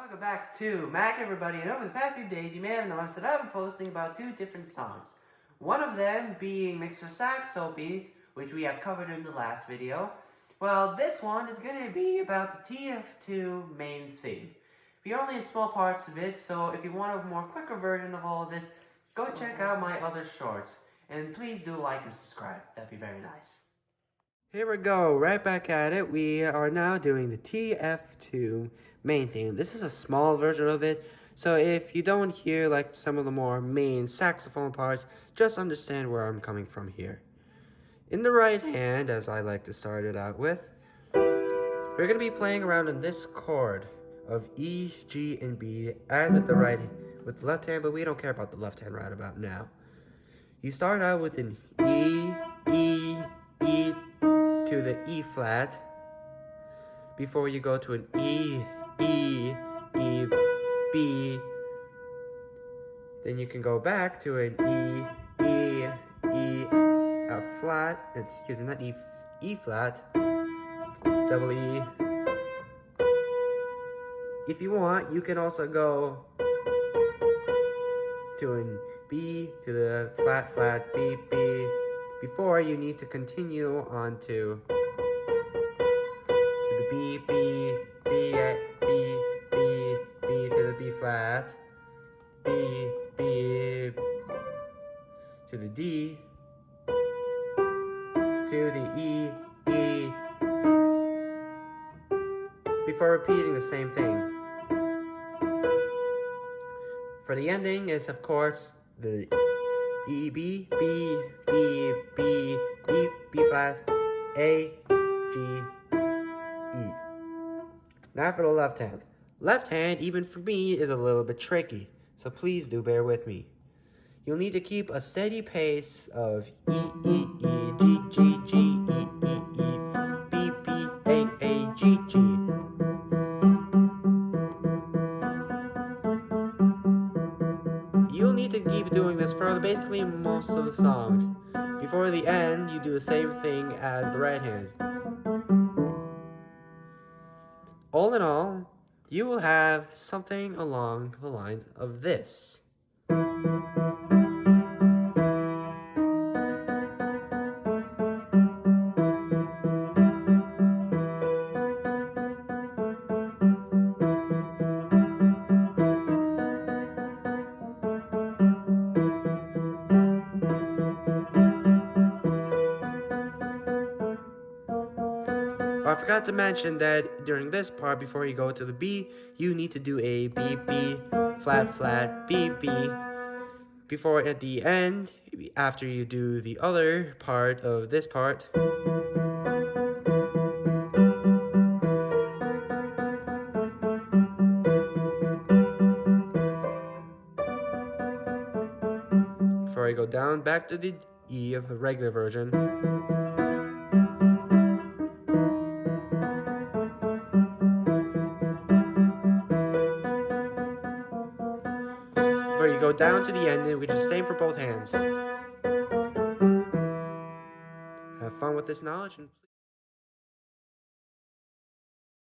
Welcome back to M.A.G everybody, and over the past few days you may have noticed that I've been posting about two different songs. One of them being Mr. Saxo Beat, which we have covered in the last video. Well, this one is going to be about the TF2 main theme. We're only in small parts of it, so if you want a more quicker version of all of this, go check out my other shorts. And please do like and subscribe, that'd be very nice. Here we go, right back at it. We are now doing the TF2 main theme. This is a small version of it, so if you don't hear like some of the more main saxophone parts, just understand where I'm coming from here. In the right hand, as I like to start it out with, we're going to be playing around in this chord of E, G, and B, and with the left hand, but we don't care about the left hand right about now. You start out with an E, E, E, to the E flat before you go to an E, E, E, B. Then you can go back to an E, E, E, a flat, excuse me, not E, E flat, double E. If you want, you can also go to an B, to the flat, flat, B, B, before you need to continue on to the B, B, B, B, B, B, to the B flat, B, B, to the D, to the E, E, before repeating the same thing. For the ending is, of course, the E, B, B, B, B, B, B flat, A, G, E. Now for the left hand. Left hand, even for me, is a little bit tricky, so please do bear with me. You'll need to keep a steady pace of E, E, E, G, G, G, E, E, E, B, B, A, G, G. You'll need to keep doing this for basically most of the song. Before the end, you do the same thing as the right hand. All in all, you will have something along the lines of this. I forgot to mention that during this part, before you go to the B, you need to do a B, B, flat, flat, B, B. Before at the end, after you do the other part of this part, before I go down back to the E of the regular version. Before you go down to the end, which is the same for both hands. Have fun with this knowledge and